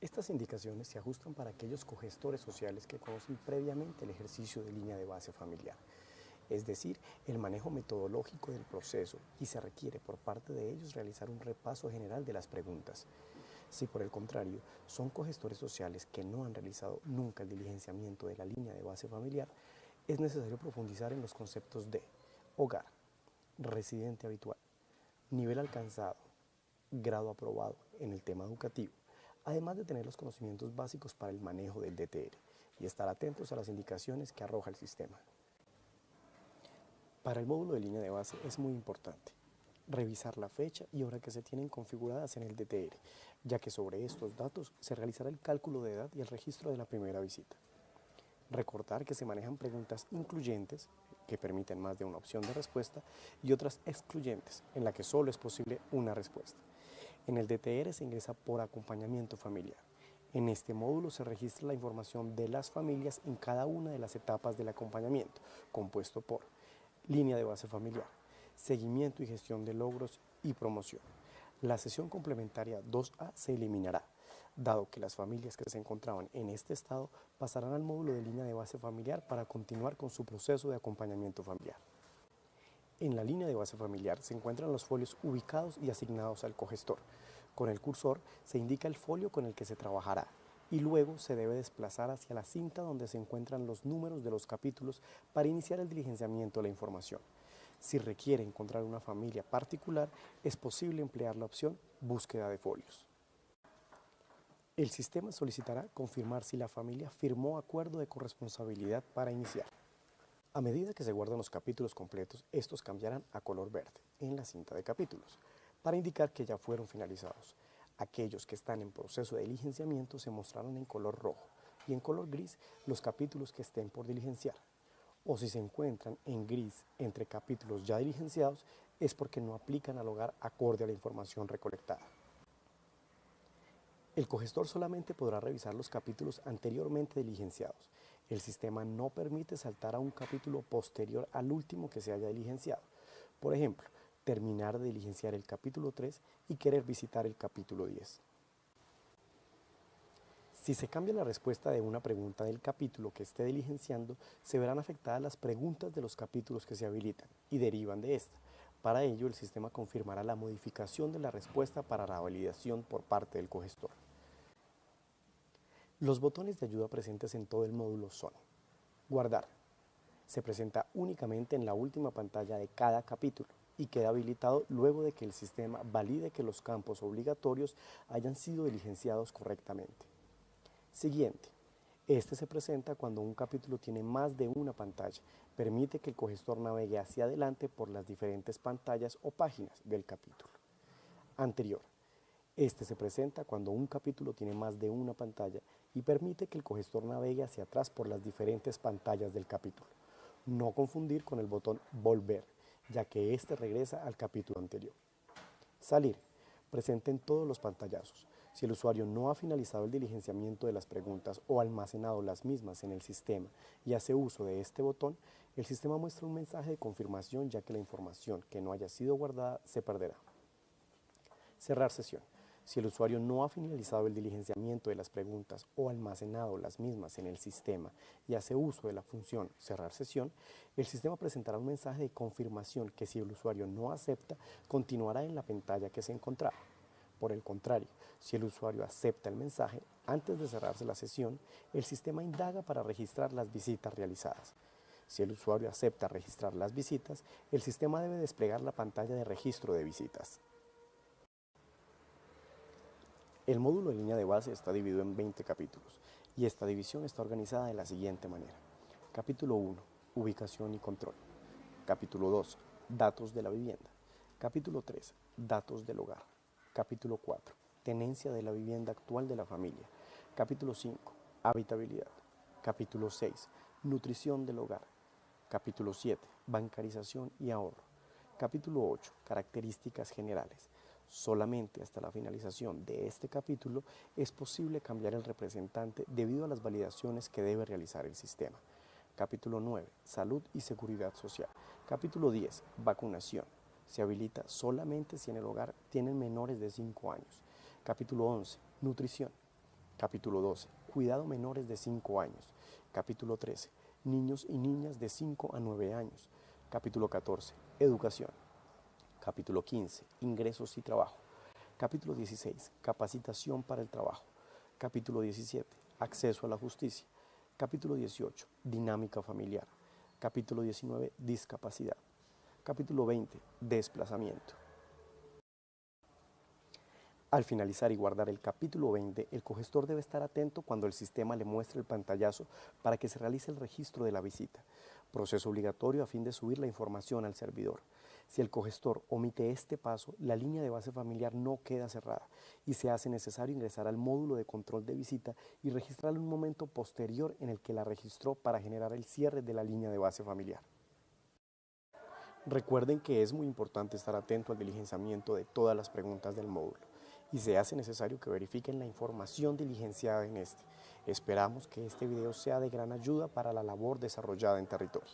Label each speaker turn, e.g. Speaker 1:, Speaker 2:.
Speaker 1: Estas indicaciones se ajustan para aquellos cogestores sociales que conocen previamente el ejercicio de línea de base familiar, es decir, el manejo metodológico del proceso, y se requiere por parte de ellos realizar un repaso general de las preguntas. Si por el contrario son cogestores sociales que no han realizado nunca el diligenciamiento de la línea de base familiar, es necesario profundizar en los conceptos de hogar, residente habitual, nivel alcanzado, grado aprobado en el tema educativo, además de tener los conocimientos básicos para el manejo del DTR y estar atentos a las indicaciones que arroja el sistema. Para el módulo de línea de base es muy importante revisar la fecha y hora que se tienen configuradas en el DTR, ya que sobre estos datos se realizará el cálculo de edad y el registro de la primera visita. Recordar que se manejan preguntas incluyentes, que permiten más de una opción de respuesta, y otras excluyentes, en la que solo es posible una respuesta. En el DTR se ingresa por acompañamiento familiar. En este módulo se registra la información de las familias en cada una de las etapas del acompañamiento, compuesto por línea de base familiar, seguimiento y gestión de logros y promoción. La sesión complementaria 2A se eliminará, dado que las familias que se encontraban en este estado pasarán al módulo de línea de base familiar para continuar con su proceso de acompañamiento familiar. En la línea de base familiar se encuentran los folios ubicados y asignados al cogestor. Con el cursor se indica el folio con el que se trabajará y luego se debe desplazar hacia la cinta donde se encuentran los números de los capítulos para iniciar el diligenciamiento de la información. Si requiere encontrar una familia particular, es posible emplear la opción Búsqueda de folios. El sistema solicitará confirmar si la familia firmó acuerdo de corresponsabilidad para iniciar. A medida que se guardan los capítulos completos, estos cambiarán a color verde en la cinta de capítulos, para indicar que ya fueron finalizados. Aquellos que están en proceso de diligenciamiento se mostrarán en color rojo y en color gris los capítulos que estén por diligenciar. O si se encuentran en gris entre capítulos ya diligenciados, es porque no aplican al hogar acorde a la información recolectada. El cogestor solamente podrá revisar los capítulos anteriormente diligenciados. El sistema no permite saltar a un capítulo posterior al último que se haya diligenciado. Por ejemplo, terminar de diligenciar el capítulo 3 y querer visitar el capítulo 10. Si se cambia la respuesta de una pregunta del capítulo que esté diligenciando, se verán afectadas las preguntas de los capítulos que se habilitan y derivan de esta. Para ello, el sistema confirmará la modificación de la respuesta para la validación por parte del cogestor. Los botones de ayuda presentes en todo el módulo son: guardar. Se presenta únicamente en la última pantalla de cada capítulo y queda habilitado luego de que el sistema valide que los campos obligatorios hayan sido diligenciados correctamente. Siguiente. Este se presenta cuando un capítulo tiene más de una pantalla. Permite que el cogestor navegue hacia adelante por las diferentes pantallas o páginas del capítulo. Anterior. Este se presenta cuando un capítulo tiene más de una pantalla y permite que el cogestor navegue hacia atrás por las diferentes pantallas del capítulo. No confundir con el botón Volver, ya que este regresa al capítulo anterior. Salir. Presente en todos los pantallazos. Si el usuario no ha finalizado el diligenciamiento de las preguntas o almacenado las mismas en el sistema y hace uso de este botón, el sistema muestra un mensaje de confirmación, ya que la información que no haya sido guardada se perderá. Cerrar sesión. Si el usuario no ha finalizado el diligenciamiento de las preguntas o almacenado las mismas en el sistema y hace uso de la función cerrar sesión, el sistema presentará un mensaje de confirmación que, si el usuario no acepta, continuará en la pantalla que se encontraba. Por el contrario, si el usuario acepta el mensaje, antes de cerrarse la sesión, el sistema indaga para registrar las visitas realizadas. Si el usuario acepta registrar las visitas, el sistema debe desplegar la pantalla de registro de visitas. El módulo de línea de base está dividido en 20 capítulos y esta división está organizada de la siguiente manera. Capítulo 1, ubicación y control. Capítulo 2, datos de la vivienda. Capítulo 3, datos del hogar. Capítulo 4, tenencia de la vivienda actual de la familia. Capítulo 5, habitabilidad. Capítulo 6, nutrición del hogar. Capítulo 7, bancarización y ahorro. Capítulo 8, características generales. Solamente hasta la finalización de este capítulo es posible cambiar el representante debido a las validaciones que debe realizar el sistema. Capítulo 9, salud y seguridad social. Capítulo 10, vacunación. Se habilita solamente si en el hogar tienen menores de 5 años. Capítulo 11, nutrición. Capítulo 12. Cuidado menores de 5 años. Capítulo 13. Niños y niñas de 5 a 9 años. Capítulo 14. Educación. Capítulo 15. Ingresos y trabajo. Capítulo 16. Capacitación para el trabajo. Capítulo 17. Acceso a la justicia. Capítulo 18. Dinámica familiar. Capítulo 19. Discapacidad. Capítulo 20. Desplazamiento. Al finalizar y guardar el capítulo 20, el cogestor debe estar atento cuando el sistema le muestre el pantallazo para que se realice el registro de la visita, proceso obligatorio a fin de subir la información al servidor. Si el cogestor omite este paso, la línea de base familiar no queda cerrada y se hace necesario ingresar al módulo de control de visita y registrarla en un momento posterior en el que la registró para generar el cierre de la línea de base familiar. Recuerden que es muy importante estar atento al diligenciamiento de todas las preguntas del módulo y se hace necesario que verifiquen la información diligenciada en este. Esperamos que este video sea de gran ayuda para la labor desarrollada en territorio.